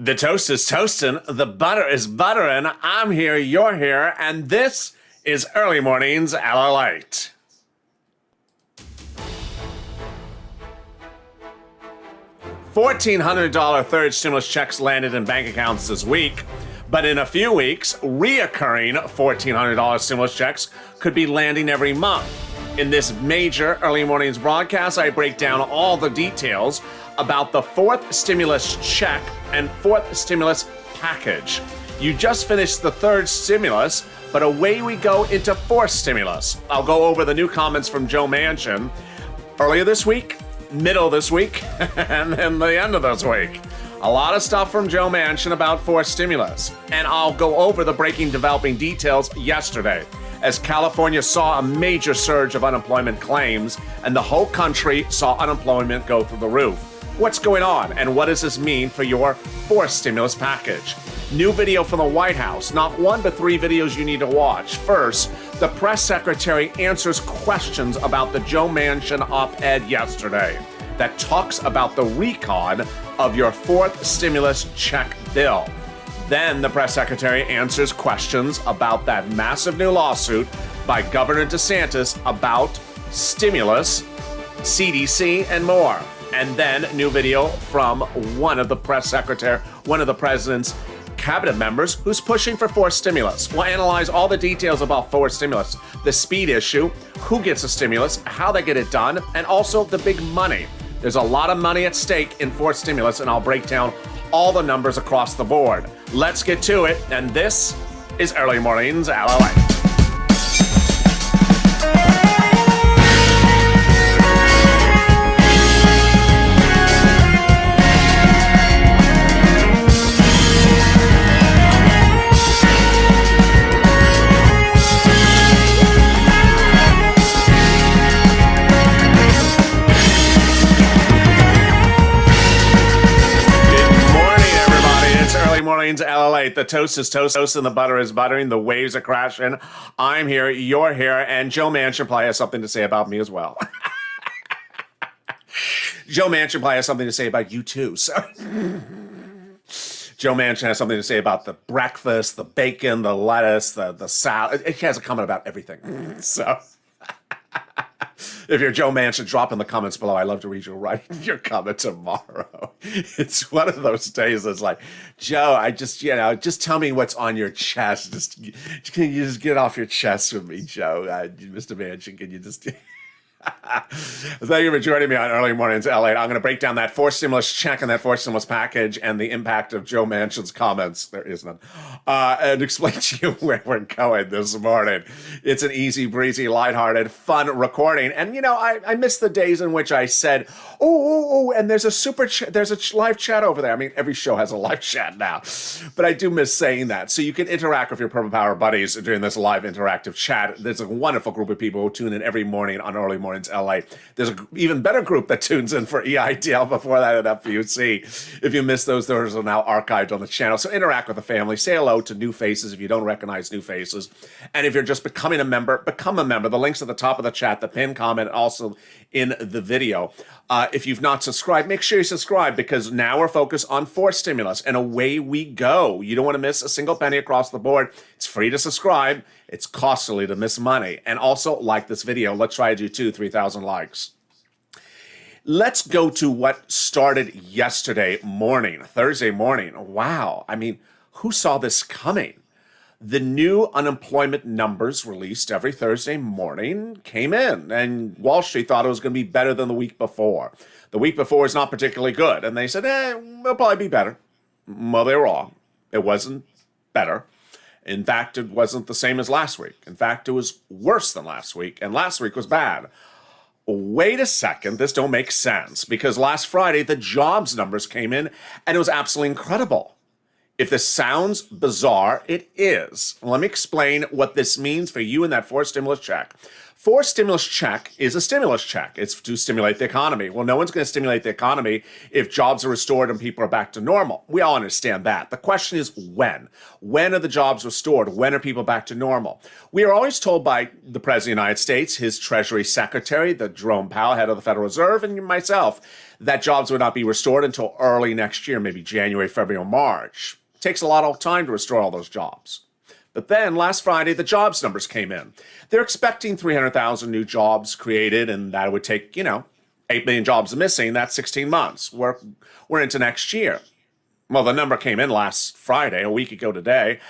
The toast is toasting, the butter is buttering. I'm here, you're here, and this is Early Mornings LALATE. $1,400 third stimulus checks landed in bank accounts this week, but in a few weeks, reoccurring $1,400 stimulus checks could be landing every month. In this major Early Mornings broadcast, I break down all the details about the fourth stimulus check and fourth stimulus package. You just finished the third stimulus, but away we go into fourth stimulus. I'll go over the new comments from Joe Manchin earlier this week, middle of this week, and then the end of this week. A lot of stuff from Joe Manchin about fourth stimulus. And I'll go over the breaking developing details yesterday, as California saw a major surge of unemployment claims and the whole country saw unemployment go through the roof. What's going on, and what does this mean for your fourth stimulus package? New video from the White House, not one but three videos you need to watch. First, the press secretary answers questions about the Joe Manchin op-ed yesterday that talks about the recon of your fourth stimulus check bill. Then the press secretary answers questions about that massive new lawsuit by Governor DeSantis about stimulus, CDC, and more. And then new video from one of the president's cabinet members who's pushing for fourth stimulus. We'll analyze all the details about fourth stimulus, the speed issue, who gets a stimulus, how they get it done, and also the big money. There's a lot of money at stake in fourth stimulus, and I'll break down all the numbers across the board. Let's get to it, and this is Early Mornings LALATE. Mornings LALATE. The toast is toast and the butter is buttering. The waves are crashing. I'm here, you're here, and Joe Manchin probably has something to say about me as well. Joe Manchin probably has something to say about you too. So Joe Manchin has something to say about the breakfast, the bacon, the lettuce, the salad. He has a comment about everything. So if you're Joe Manchin, drop in the comments below. I love to read your comment tomorrow. It's one of those days that's like, Joe, just tell me what's on your chest. Can you just get off your chest with me, Joe? Mr. Manchin, can you just... Thank you for joining me on Early Mornings LA. I'm going to break down that fourth stimulus check and that fourth stimulus package and the impact of Joe Manchin's comments. There is none. And explain to you where we're going this morning. It's an easy breezy, lighthearted, fun recording. And I miss the days in which I said, and there's a live chat over there. I mean, every show has a live chat now, but I do miss saying that. So you can interact with your Purple Power buddies during this live interactive chat. There's a wonderful group of people who tune in every morning on Early Mornings LA. There's an even better group that tunes in for EITL before that at FUC. If you missed those are now archived on the channel. So interact with the family. Say hello to new faces if you don't recognize new faces. And if you're just becoming a member, become a member. The link's at the top of the chat, the pinned comment, also in the video. If you've not subscribed, make sure you subscribe, because now we're focused on fourth stimulus, and away we go. You don't want to miss a single penny across the board. It's free to subscribe. It's costly to miss money. And also like this video. Let's try to do 3,000 likes. Let's go to what started yesterday morning, Thursday morning. Wow. I mean, who saw this coming? The new unemployment numbers released every Thursday morning came in, and Wall Street thought it was going to be better than the week before. The week before is not particularly good, and they said, it'll probably be better. Well, they were wrong. It wasn't better. In fact, it wasn't the same as last week. In fact, it was worse than last week, and last week was bad. Wait a second, this don't make sense, because last Friday, the jobs numbers came in, and it was absolutely incredible. If this sounds bizarre, it is. Let me explain what this means for you in that fourth stimulus check. For stimulus check is a stimulus check. It's to stimulate the economy. Well, no one's going to stimulate the economy if jobs are restored and people are back to normal. We all understand that. The question is when. When are the jobs restored? When are people back to normal? We are always told by the President of the United States, his Treasury Secretary, the Jerome Powell, head of the Federal Reserve, and myself, that jobs would not be restored until early next year, maybe January, February, or March. It takes a lot of time to restore all those jobs. But then last Friday, the jobs numbers came in. They're expecting 300,000 new jobs created, and that would take, 8 million jobs missing. That's 16 months. We're into next year. Well, the number came in last Friday, a week ago today,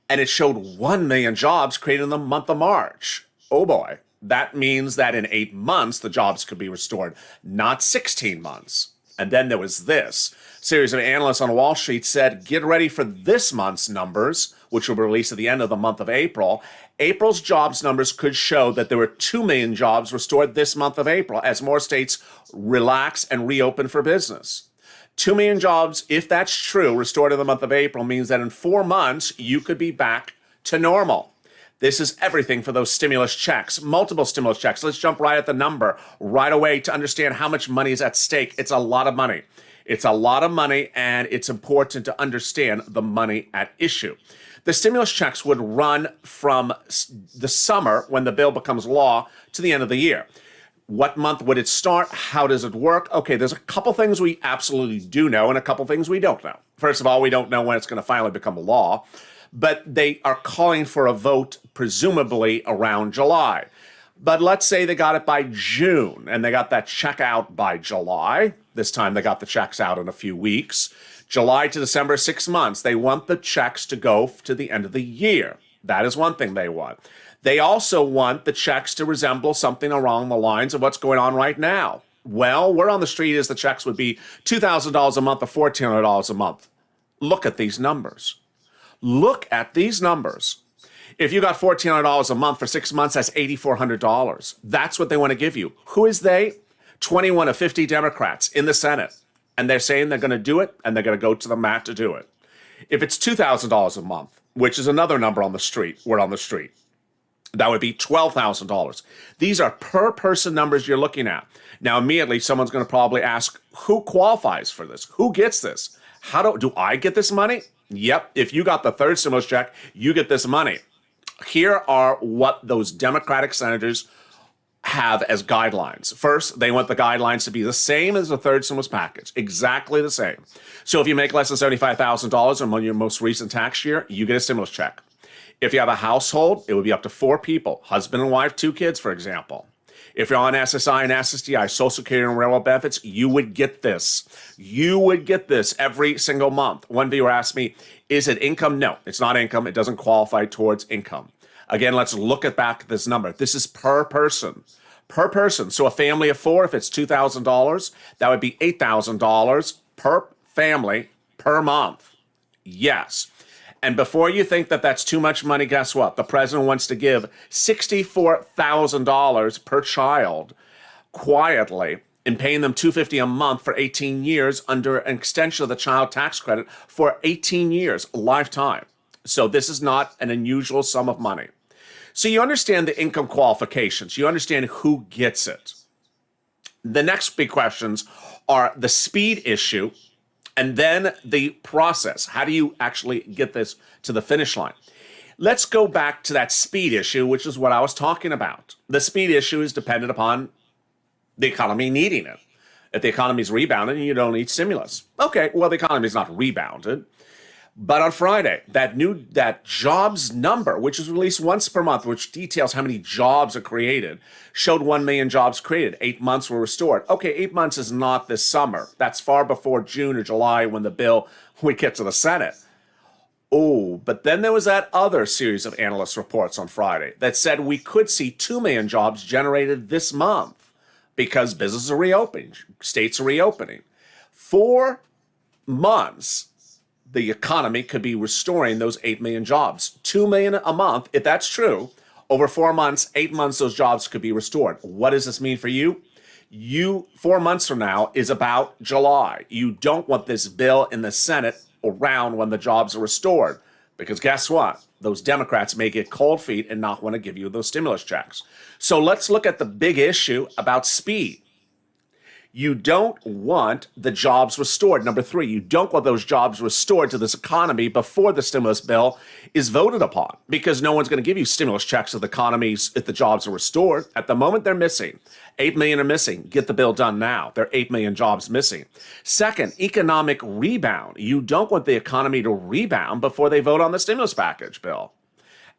and it showed 1 million jobs created in the month of March. Oh boy. That means that in 8 months, the jobs could be restored, not 16 months. And then there was this. A series of analysts on Wall Street said, get ready for this month's numbers, which will be released at the end of the month of April. April's jobs numbers could show that there were 2 million jobs restored this month of April as more states relax and reopen for business. 2 million jobs, if that's true, restored in the month of April means that in 4 months, you could be back to normal. This is everything for those stimulus checks, multiple stimulus checks. Let's jump right at the number right away to understand how much money is at stake. It's a lot of money. It's a lot of money, and it's important to understand the money at issue. The stimulus checks would run from the summer, when the bill becomes law, to the end of the year. What month would it start? How does it work? Okay, there's a couple things we absolutely do know and a couple things we don't know. First of all, we don't know when it's going to finally become a law, but they are calling for a vote presumably around July. But let's say they got it by June and they got that check out by July. This time they got the checks out in a few weeks. July to December, 6 months. They want the checks to go to the end of the year. That is one thing they want. They also want the checks to resemble something along the lines of what's going on right now. Well, word on the street is the checks would be $2,000 a month or $1,400 a month. Look at these numbers. Look at these numbers. If you got $1,400 a month for 6 months, that's $8,400. That's what they want to give you. Who is they? 21 of 50 Democrats in the Senate. And they're saying they're going to do it, and they're going to go to the mat to do it. If it's $2,000 a month, which is another number on the street, word on the street, that would be $12,000. These are per person numbers you're looking at. Now, immediately, someone's going to probably ask, who qualifies for this? Who gets this? Do I get this money? Yep. If you got the third stimulus check, you get this money. Here are what those Democratic senators have as guidelines. First, they want the guidelines to be the same as the third stimulus package, exactly the same. So if you make less than $75,000 in your most recent tax year, you get a stimulus check. If you have a household, it would be up to 4 people, husband and wife, 2 kids, for example. If you're on SSI and SSDI, Social Security and Railroad benefits, you would get this. You would get this every single month. One viewer asked me, is it income? No, it's not income. It doesn't qualify towards income. Again, let's look at back this number. This is per person. Per person. So a family of 4, if it's $2,000, that would be $8,000 per family per month. Yes. And before you think that that's too much money, guess what? The president wants to give $64,000 per child quietly and paying them $250 a month for 18 years under an extension of the child tax credit for 18 years, lifetime. So this is not an unusual sum of money. So you understand the income qualifications. You understand who gets it. The next big questions are the speed issue and then the process. How do you actually get this to the finish line? Let's go back to that speed issue, which is what I was talking about. The speed issue is dependent upon the economy needing it. If the economy's rebounded, you don't need stimulus. Okay, well, the economy's not rebounded. But on Friday, that jobs number, which is released once per month, which details how many jobs are created, showed 1 million jobs created. 8 months were restored. Okay, 8 months is not this summer. That's far before June or July when the bill we get to the Senate. Oh, but then there was that other series of analyst reports on Friday that said we could see 2 million jobs generated this month because businesses are reopening, states are reopening. 4 months. The economy could be restoring those 8 million jobs. 2 million a month, if that's true, over 4 months, 8 months, those jobs could be restored. What does this mean for you? 4 months from now is about July. You don't want this bill in the Senate around when the jobs are restored. Because guess what? Those Democrats may get cold feet and not want to give you those stimulus checks. So let's look at the big issue about speed. You don't want the jobs restored. Number three, you don't want those jobs restored to this economy before the stimulus bill is voted upon, because no one's going to give you stimulus checks if the jobs are restored. At the moment, they're missing. 8 million are missing. Get the bill done now. There are 8 million jobs missing. Second, economic rebound. You don't want the economy to rebound before they vote on the stimulus package bill.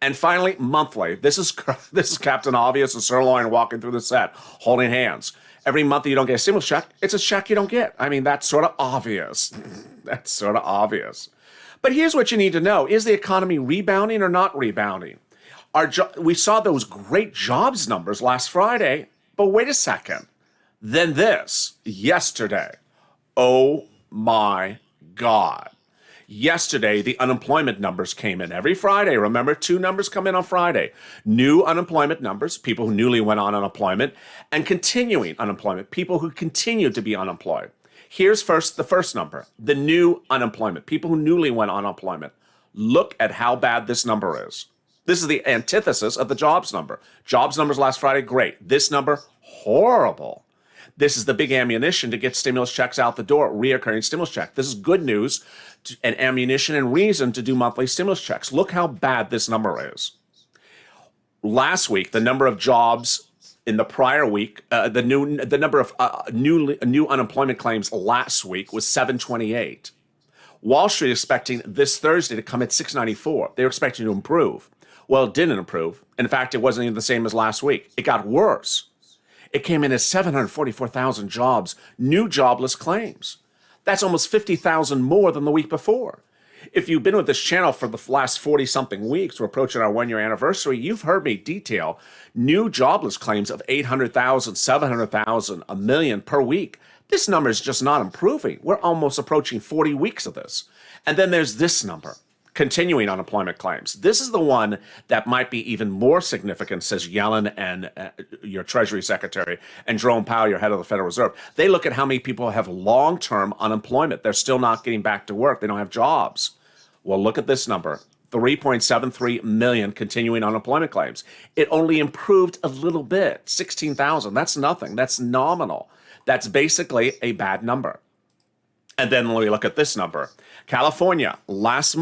And finally, monthly. This is Captain Obvious and Sirloin walking through the set, holding hands. Every month you don't get a stimulus check, it's a check you don't get. I mean, that's sort of obvious. That's sort of obvious. But here's what you need to know. Is the economy rebounding or not rebounding? We saw those great jobs numbers last Friday, but wait a second. Then this, yesterday. Oh my God. Yesterday, the unemployment numbers came in every Friday. Remember, 2 numbers come in on Friday. New unemployment numbers, people who newly went on unemployment, and continuing unemployment, people who continue to be unemployed. Here's the first number, the new unemployment, people who newly went on unemployment. Look at how bad this number is. This is the antithesis of the jobs number. Jobs numbers last Friday, great. This number, horrible. This is the big ammunition to get stimulus checks out the door, reoccurring stimulus check. This is good news and ammunition and reason to do monthly stimulus checks. Look how bad this number is. Last week, the number of jobs in the prior week, the number of new unemployment claims last week was 728. Wall Street expecting this Thursday to come at 694. They were expecting to improve. Well, it didn't improve. In fact, it wasn't even the same as last week. It got worse. It came in as 744,000 jobs, new jobless claims. That's almost 50,000 more than the week before. If you've been with this channel for the last 40-something weeks, we're approaching our 1-year anniversary, you've heard me detail new jobless claims of 800,000, 700,000, a million per week. This number is just not improving. We're almost approaching 40 weeks of this. And then there's this number. Continuing unemployment claims. This is the one that might be even more significant, says Yellen and your Treasury Secretary, and Jerome Powell, your head of the Federal Reserve. They look at how many people have long-term unemployment. They're still not getting back to work. They don't have jobs. Well, look at this number. 3.73 million continuing unemployment claims. It only improved a little bit, 16,000. That's nothing. That's nominal. That's basically a bad number. And then when we look at this number, California last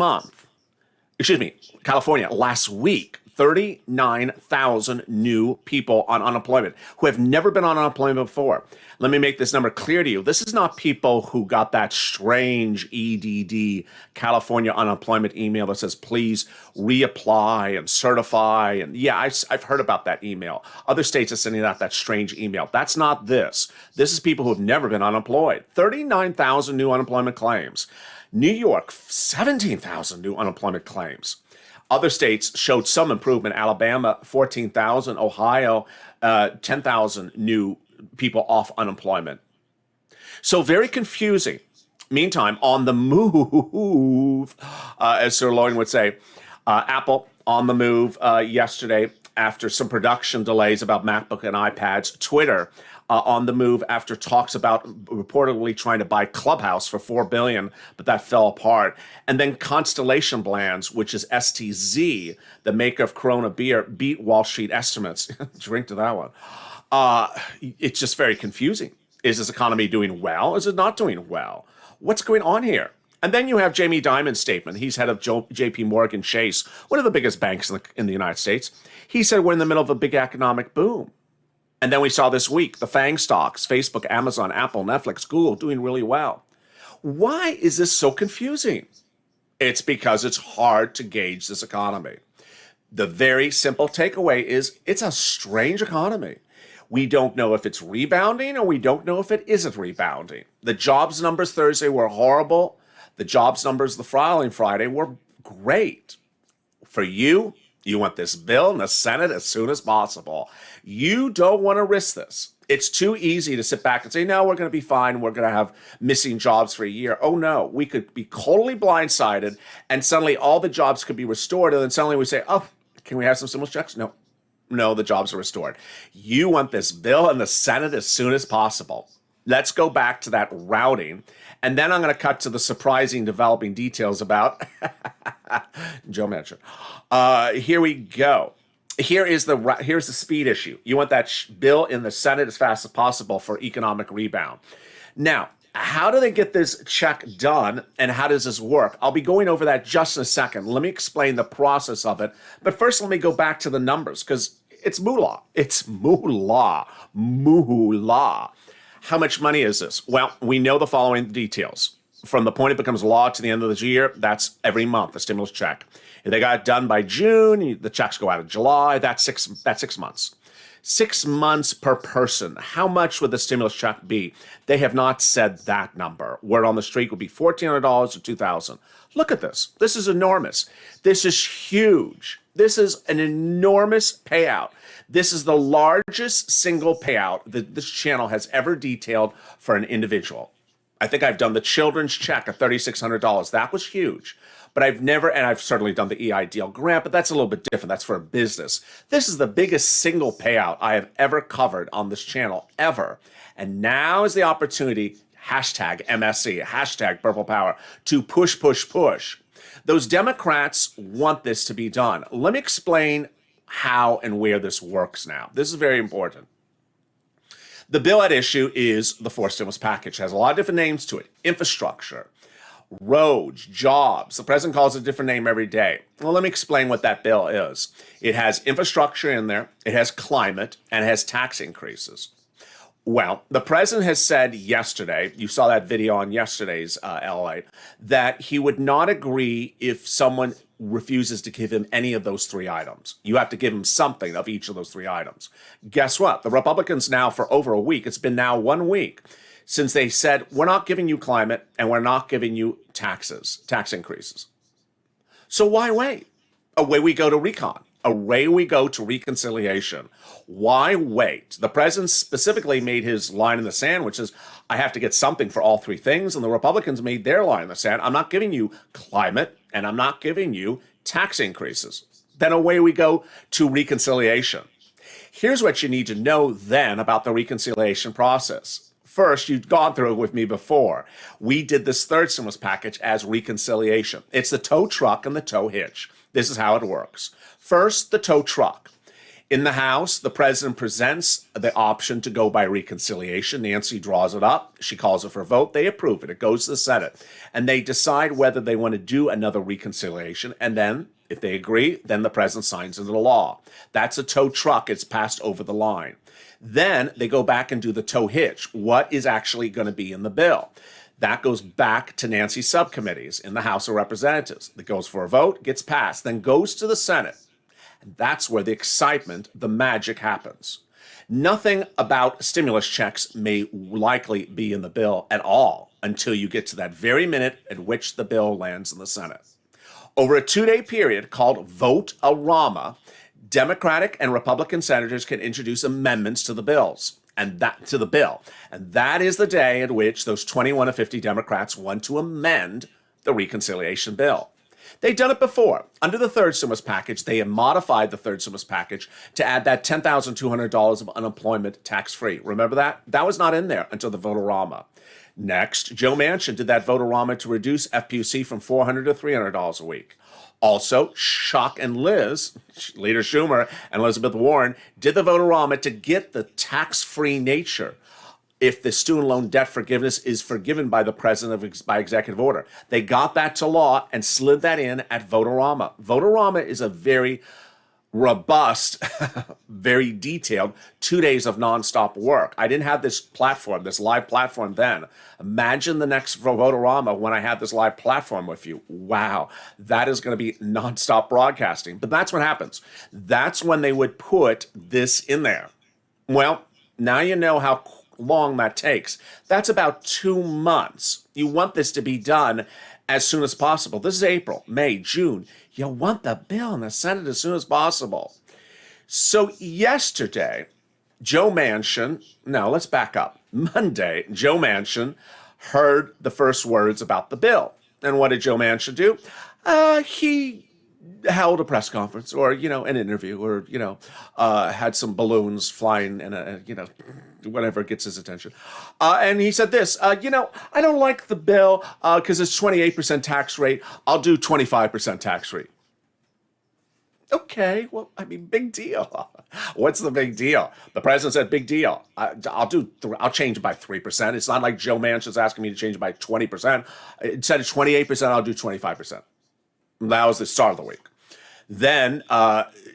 week, 39,000 new people on unemployment who have never been on unemployment before. Let me make this number clear to you. This is not people who got that strange EDD California unemployment email that says, please reapply and certify. And yeah, I've heard about that email. Other states are sending out that strange email. That's not this. This is people who have never been unemployed. 39,000 new unemployment claims. New York, 17,000 new unemployment claims. Other states showed some improvement. Alabama, 14,000. Ohio, 10,000 new people off unemployment. So very confusing. Meantime, on the move, as Sir Lloyd would say, Apple on the move yesterday after some production delays about MacBook and iPads. Twitter on the move after talks about reportedly trying to buy Clubhouse for $4 billion, but that fell apart. And then Constellation Brands, which is STZ, the maker of Corona beer, beat Wall Street estimates. Drink to that one. It's just very confusing. Is this economy doing well? Is it not doing well? What's going on here? And then you have Jamie Dimon's statement. He's head of JP Morgan Chase, one of the biggest banks in the United States. He said we're in the middle of a big economic boom. And then we saw this week the FANG stocks, Facebook, Amazon, Apple, Netflix, Google, doing really well. Why is this so confusing? It's because it's hard to gauge this economy. The very simple takeaway is it's a strange economy. We don't know if it's rebounding or we don't know if it isn't rebounding. The jobs numbers Thursday were horrible. The jobs numbers the following Friday were great. For you, you want this bill in the Senate as soon as possible. You don't want to risk this. It's too easy to sit back and say, no, we're going to be fine. We're going to have missing jobs for a year. Oh, no, we could be totally blindsided and suddenly all the jobs could be restored. And then suddenly we say, oh, can we have some stimulus checks? No, the jobs are restored. You want this bill in the Senate as soon as possible. Let's go back to that routing. And then I'm going to cut to the surprising developing details about Joe Manchin. Here we go. Here's the speed issue. You want that bill in the Senate as fast as possible for economic rebound. Now, how do they get this check done, and how does this work? I'll be going over that just in a second. Let me explain the process of it. But first, let me go back to the numbers, because it's moolah. It's moolah. Moolah. How much money is this? Well, we know the following details. From the point it becomes law to the end of the year, that's every month, the stimulus check. If they got it done by June, the checks go out in July. That's 6 months. 6 months per person. How much would the stimulus check be? They have not said that number. Word on the street would be $1,400 or $2,000. Look at this. This is enormous. This is huge. This is an enormous payout. This is the largest single payout that this channel has ever detailed for an individual. I think I've done the children's check at $3,600. That was huge. But I've certainly done the EIDL grant, but that's a little bit different. That's for a business. This is the biggest single payout I have ever covered on this channel, ever. And now is the opportunity, hashtag MSC, hashtag Purple Power, to push, push, push. Those Democrats want this to be done. Let me explain how and where this works now. This is very important. The bill at issue is the fourth stimulus package. It has a lot of different names to it. Infrastructure, roads, jobs. The president calls it a different name every day. Well, let me explain what that bill is. It has infrastructure in there, it has climate, and it has tax increases. Well, the president has said yesterday, you saw that video on yesterday's LALATE, that he would not agree if someone refuses to give him any of those three items. You have to give him something of each of those three items. Guess what? The Republicans now, for over a week, it's been now 1 week, since they said, we're not giving you climate and we're not giving you tax increases. So why wait? Away we go to recon. Away we go to reconciliation. Why wait? The president specifically made his line in the sand, which is, I have to get something for all three things. And the Republicans made their line in the sand. I'm not giving you climate and I'm not giving you tax increases. Then away we go to reconciliation. Here's what you need to know then about the reconciliation process. First, you've gone through it with me before. We did this third stimulus package as reconciliation. It's the tow truck and the tow hitch. This is how it works. First, the tow truck. In the House, the president presents the option to go by reconciliation. Nancy draws it up. She calls it for a vote. They approve it. It goes to the Senate. And they decide whether they want to do another reconciliation. And then, if they agree, then the president signs into the law. That's a tow truck. It's passed over the line. Then they go back and do the tow hitch. What is actually going to be in the bill? That goes back to Nancy's subcommittees in the House of Representatives. It goes for a vote, gets passed, then goes to the Senate. And that's where the excitement, the magic happens. Nothing about stimulus checks may likely be in the bill at all until you get to that very minute at which the bill lands in the Senate. Over a 2-day period called Vote-A-Rama, Democratic and Republican senators can introduce amendments to the bill. And that is the day at which those 21 of 50 Democrats want to amend the reconciliation bill. They've done it before. Under the third stimulus package, they have modified the third stimulus package to add that $10,200 of unemployment tax-free. Remember that? That was not in there until the Vote-A-Rama. Next, Joe Manchin did that Vote-A-Rama to reduce FPUC from $400 to $300 a week. Also, Chuck and Liz, Leader Schumer and Elizabeth Warren, did the Vote-A-Rama to get the tax-free nature if the student loan debt forgiveness is forgiven by the president by executive order. They got that to law and slid that in at Vote-A-Rama. Vote-A-Rama is a very robust, very detailed 2 days of nonstop work. I didn't have this platform, this live platform then. Imagine the next Vote-A-Rama when I have this live platform with you. Wow, that is going to be nonstop broadcasting. But that's what happens. That's when they would put this in there. Well, now you know how long that takes. That's about 2 months. You want this to be done as soon as possible. This is April, May, June. You want the bill in the Senate as soon as possible. So yesterday, Joe Manchin, no, let's back up. Monday, Joe Manchin heard the first words about the bill. And what did Joe Manchin do? He held a press conference or, an interview or, had some balloons flying and, whatever gets his attention. And he said this, I don't like the bill because it's 28% tax rate. I'll do 25% tax rate. Okay, well, big deal. What's the big deal? The president said, big deal. I'll change it by 3%. It's not like Joe Manchin's asking me to change it by 20%. Instead of 28%, I'll do 25%. That was the start of the week. Then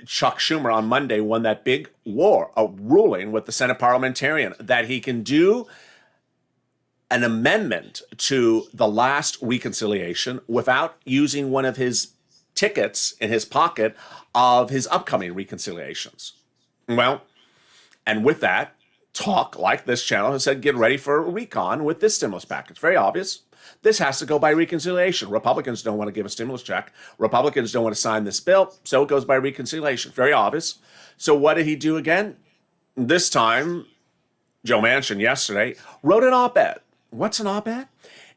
Chuck Schumer on Monday won that big war, a ruling with the Senate parliamentarian that he can do an amendment to the last reconciliation without using one of his tickets in his pocket of his upcoming reconciliations. Well, and with that, talk like this channel has said, get ready for a recon with this stimulus package. Very obvious. This has to go by reconciliation. Republicans don't want to give a stimulus check. Republicans don't want to sign this bill, so it goes by reconciliation. Very obvious. So what did he do again? This time, Joe Manchin yesterday wrote an op-ed. What's an op-ed?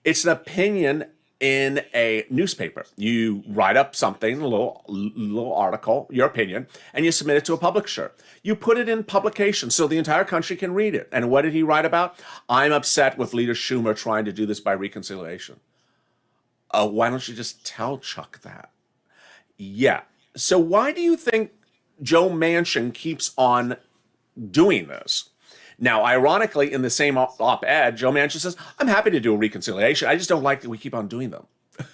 It's an opinion in a newspaper. You write up something, a little article, your opinion, and you submit it to a publisher. You put it in publication so the entire country can read it. And what did he write about? I'm upset with Leader Schumer trying to do this by reconciliation. Why don't you just tell Chuck that? Yeah. So why do you think Joe Manchin keeps on doing this? Now, ironically, in the same op-ed, Joe Manchin says, I'm happy to do a reconciliation. I just don't like that we keep on doing them. A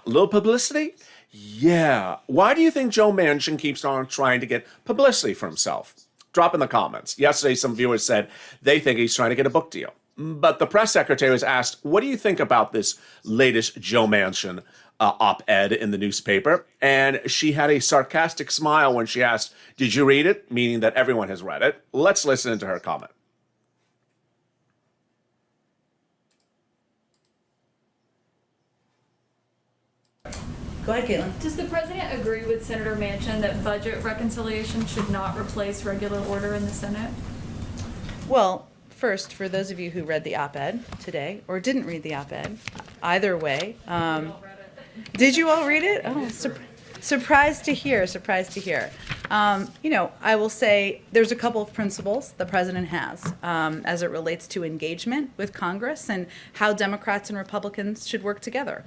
little publicity? Yeah. Why do you think Joe Manchin keeps on trying to get publicity for himself? Drop in the comments. Yesterday, some viewers said they think he's trying to get a book deal. But the press secretary was asked, what do you think about this latest Joe Manchin op-ed in the newspaper? And she had a sarcastic smile when she asked, did you read it? Meaning that everyone has read it. Let's listen to her comment. Go ahead, Caitlin. Does the president agree with Senator Manchin that budget reconciliation should not replace regular order in the Senate? Well, first, for those of you who read the op-ed today or didn't read the op-ed, either way, did you all read it? Oh, surprised to hear, surprised to hear. I will say there's a couple of principles the president has as it relates to engagement with Congress and how Democrats and Republicans should work together.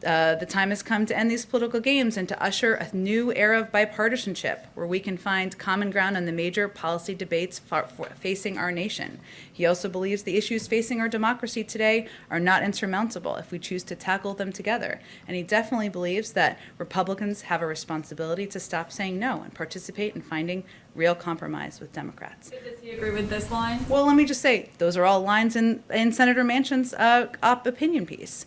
The time has come to end these political games and to usher a new era of bipartisanship where we can find common ground on the major policy debates facing our nation. He also believes the issues facing our democracy today are not insurmountable if we choose to tackle them together. And he definitely believes that Republicans have a responsibility to stop saying no and participate in finding real compromise with Democrats. Does he agree with this line? Well, let me just say, those are all lines in Senator Manchin's opinion piece.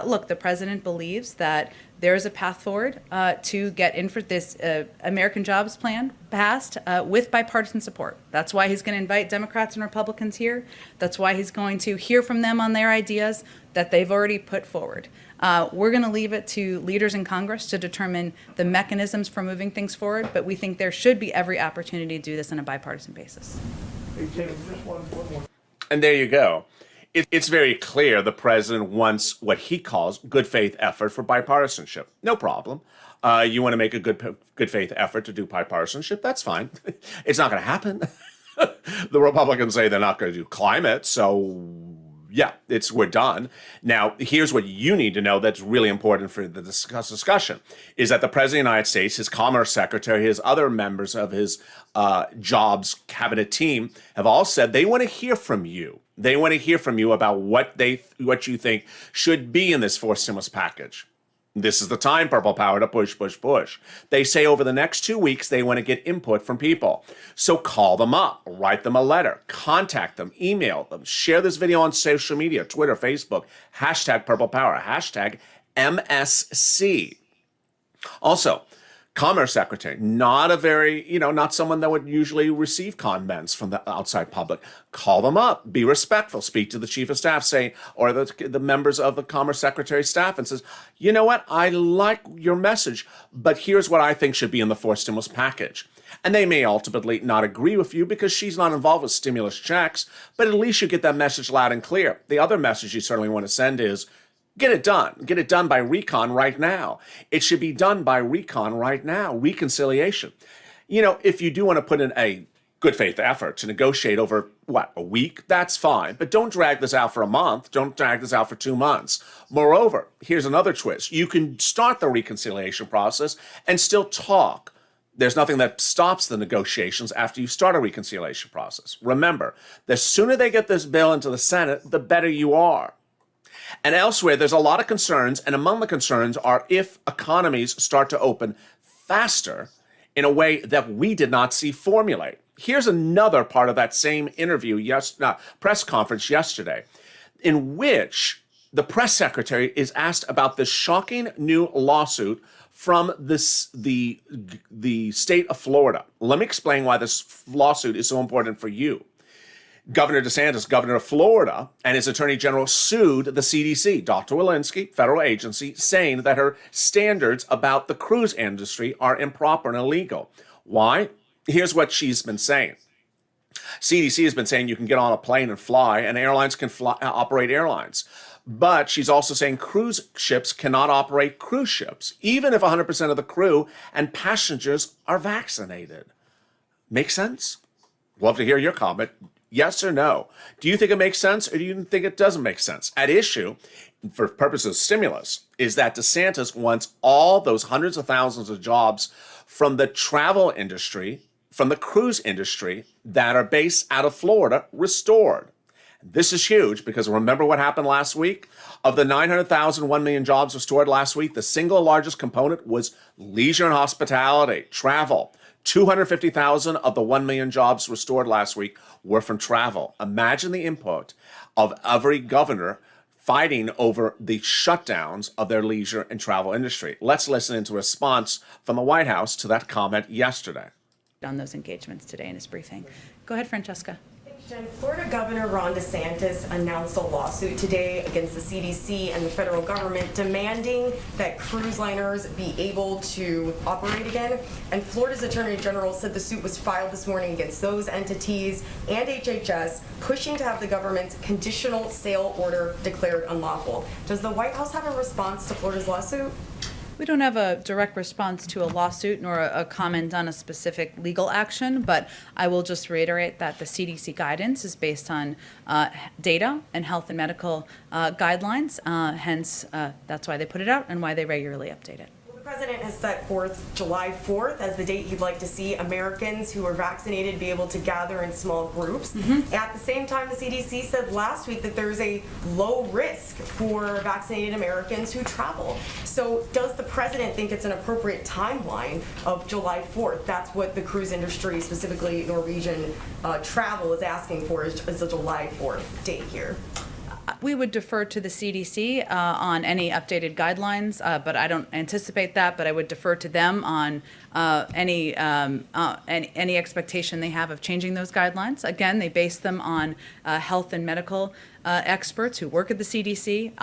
Look, the president believes that there is a path forward to get in for this American Jobs Plan passed with bipartisan support. That's why he's going to invite Democrats and Republicans here. That's why he's going to hear from them on their ideas that they've already put forward. We're going to leave it to leaders in Congress to determine the mechanisms for moving things forward, but we think there should be every opportunity to do this on a bipartisan basis. Hey, Kevin, just one more. And there you go. It's very clear the president wants what he calls good faith effort for bipartisanship. No problem. You want to make a good faith effort to do bipartisanship? That's fine. It's not going to happen. The Republicans say they're not going to do climate, so yeah, we're done. Now, here's what you need to know that's really important for the discussion, is that the President of the United States, his Commerce Secretary, his other members of his jobs cabinet team have all said they want to hear from you. They want to hear from you about what you think should be in this fourth stimulus package. This is the time, Purple Power, to push, push, push. They say over the next 2 weeks, they want to get input from people. So call them up, write them a letter, contact them, email them, share this video on social media, Twitter, Facebook, hashtag Purple Power, hashtag MSC. Also, Commerce Secretary, not someone that would usually receive comments from the outside public. Call them up, be respectful, speak to the Chief of Staff, or the members of the Commerce Secretary's staff and says, you know what, I like your message, but here's what I think should be in the fourth stimulus package. And they may ultimately not agree with you because she's not involved with stimulus checks, but at least you get that message loud and clear. The other message you certainly want to send is, Get it done. Get it done by recon right now. It should be done by recon right now. Reconciliation. You know, if you do want to put in a good faith effort to negotiate over, a week, that's fine. But don't drag this out for a month. Don't drag this out for 2 months. Moreover, here's another twist. You can start the reconciliation process and still talk. There's nothing that stops the negotiations after you start a reconciliation process. Remember, the sooner they get this bill into the Senate, the better you are. And elsewhere, there's a lot of concerns, and among the concerns are if economies start to open faster in a way that we did not see formulate. Here's another part of that same press conference yesterday, in which the press secretary is asked about this shocking new lawsuit from the state of Florida. Let me explain why this lawsuit is so important for you. Governor DeSantis, governor of Florida, and his attorney general sued the CDC, Dr. Walensky, federal agency, saying that her standards about the cruise industry are improper and illegal. Why? Here's what she's been saying. CDC has been saying you can get on a plane and fly, and airlines can operate airlines. But she's also saying cruise ships cannot operate cruise ships, even if 100% of the crew and passengers are vaccinated. Make sense? Love to hear your comment. Yes or no? Do you think it makes sense, or do you think it doesn't make sense? At issue, for purposes of stimulus, is that DeSantis wants all those hundreds of thousands of jobs from the travel industry, from the cruise industry that are based out of Florida restored. This is huge because remember what happened last week? Of the 900,000, 1 million jobs restored last week, the single largest component was leisure and hospitality, travel. 250,000 of the 1 million jobs restored last week were from travel. Imagine the input of every governor fighting over the shutdowns of their leisure and travel industry. Let's listen into a response from the White House to that comment yesterday. On those engagements today in his briefing. Go ahead, Francesca. Jen, Florida Governor Ron DeSantis announced a lawsuit today against the CDC and the federal government demanding that cruise liners be able to operate again. And Florida's Attorney General said the suit was filed this morning against those entities and HHS, pushing to have the government's conditional sale order declared unlawful. Does the White House have a response to Florida's lawsuit? We don't have a direct response to a lawsuit nor a comment on a specific legal action, but I will just reiterate that the CDC guidance is based on data and health and medical guidelines. Hence, that's why they put it out and why they regularly update it. The president has set forth July 4th as the date he'd like to see Americans who are vaccinated be able to gather in small groups. At the same time, the CDC said last week that there's a low risk for vaccinated Americans who travel. So does the president think it's an appropriate timeline of July 4th? That's what the cruise industry, specifically Norwegian travel, is asking for, is the July 4th date here. We would defer to the CDC on any updated guidelines, but I don't anticipate that. But I would defer to them on any expectation they have of changing those guidelines. Again, they base them on health and medical experts who work at the CDC.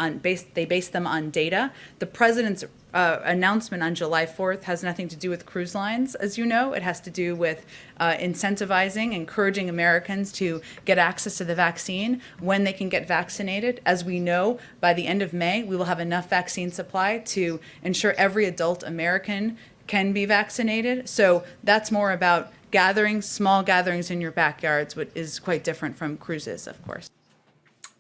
They base them on data. The president's announcement on July 4th has nothing to do with cruise lines, as you know. It has to do with incentivizing, encouraging Americans to get access to the vaccine when they can get vaccinated. As we know, by the end of May, we will have enough vaccine supply to ensure every adult American can be vaccinated. So that's more about gatherings, small gatherings in your backyards, which is quite different from cruises, of course.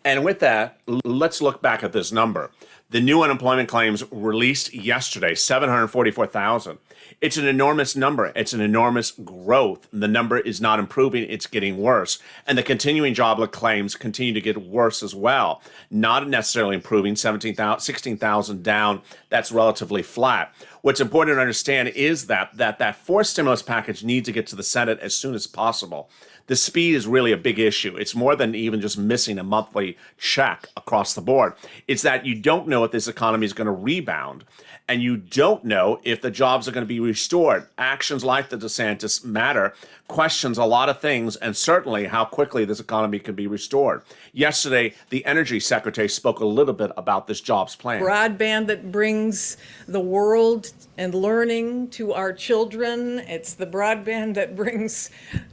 And with that, let's look back at this number. The new unemployment claims released yesterday, 744,000. It's an enormous number. It's an enormous growth. The number is not improving. It's getting worse. And the continuing jobless claims continue to get worse as well. Not necessarily improving, 16,000 down. That's relatively flat. What's important to understand is that fourth stimulus package needs to get to the Senate as soon as possible. The speed is really a big issue. It's more than even just missing a monthly check across the board. It's that you don't know if this economy is going to rebound, and you don't know if the jobs are going to be restored. Actions like the DeSantis matter, questions a lot of things, and certainly how quickly this economy can be restored. Yesterday, the Energy Secretary spoke a little bit about this jobs plan. Broadband that brings the world and learning to our children. It's the broadband that brings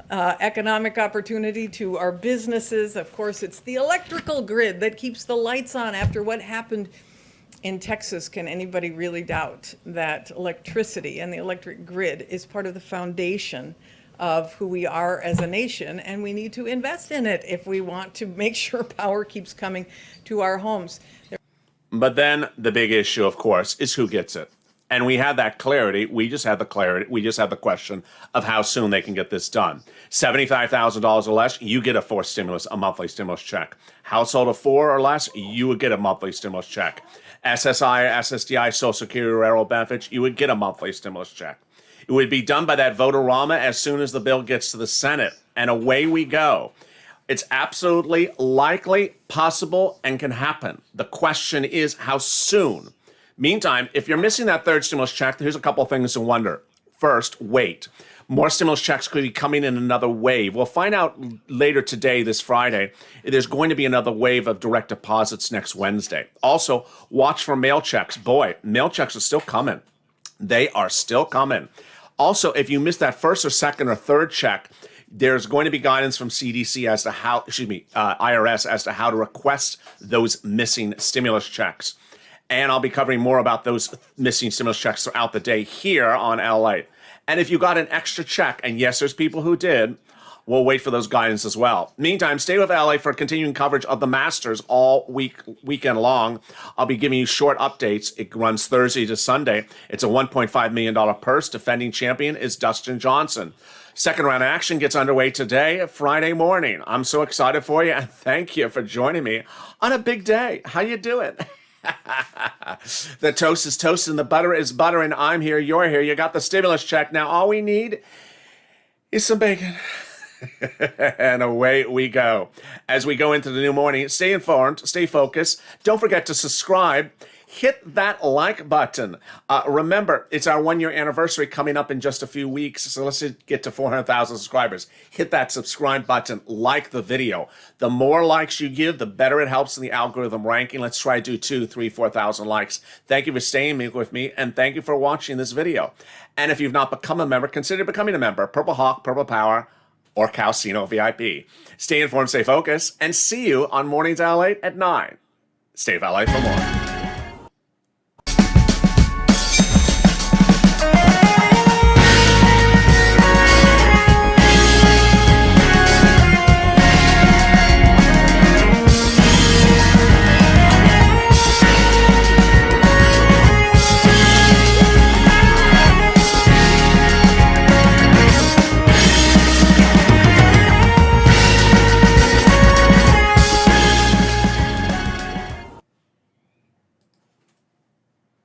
economic opportunity to our businesses. Of course, it's the electrical grid that keeps the lights on after what happened in Texas, can anybody really doubt that electricity and the electric grid is part of the foundation of who we are as a nation, and we need to invest in it if we want to make sure power keeps coming to our homes. But then the big issue, of course, is who gets it. And we had that clarity. We just had the clarity. We just had the question of how soon they can get this done. $75,000 or less, you get a monthly stimulus check. Household of 4 or less, you would get a monthly stimulus check. SSI, SSDI, Social Security, rural benefits, you would get a monthly stimulus check. It would be done by that vote-a-rama as soon as the bill gets to the Senate. And away we go. It's absolutely likely, possible, and can happen. The question is how soon. Meantime, if you're missing that third stimulus check, here's a couple of things to wonder. First, wait. More stimulus checks could be coming in another wave. We'll find out later today, this Friday, there's going to be another wave of direct deposits next Wednesday. Also, watch for mail checks. Boy, mail checks are still coming. They are still coming. Also, if you missed that first or second or third check, there's going to be guidance from CDC as to how, IRS as to how to request those missing stimulus checks. And I'll be covering more about those missing stimulus checks throughout the day here on LALATE. And if you got an extra check, and yes, there's people who did, we'll wait for those guidance as well. Meantime, stay with LA for continuing coverage of the Masters all weekend long. I'll be giving you short updates. It runs Thursday to Sunday. It's a $1.5 million purse. Defending champion is Dustin Johnson. Second round action gets underway today, Friday morning. I'm so excited for you, and thank you for joining me on a big day. How you doing? The toast is toast and the butter is butter, and I'm here, you're here. You got the stimulus check. Now all we need is some bacon. And away we go. As we go into the new morning, stay informed, stay focused. Don't forget to subscribe. Hit that like button. Remember, it's our 1-year anniversary coming up in just a few weeks, so let's get to 400,000 subscribers. Hit that subscribe button, like the video. The more likes you give, the better it helps in the algorithm ranking. Let's try to do 2,000, 3,000, 4,000 likes. Thank you for staying with me, and thank you for watching this video. And if you've not become a member, consider becoming a member. Purple Hawk, Purple Power, or Calcino VIP. Stay informed, stay focused, and see you on Mornings LA at 9. Stay with LA for more.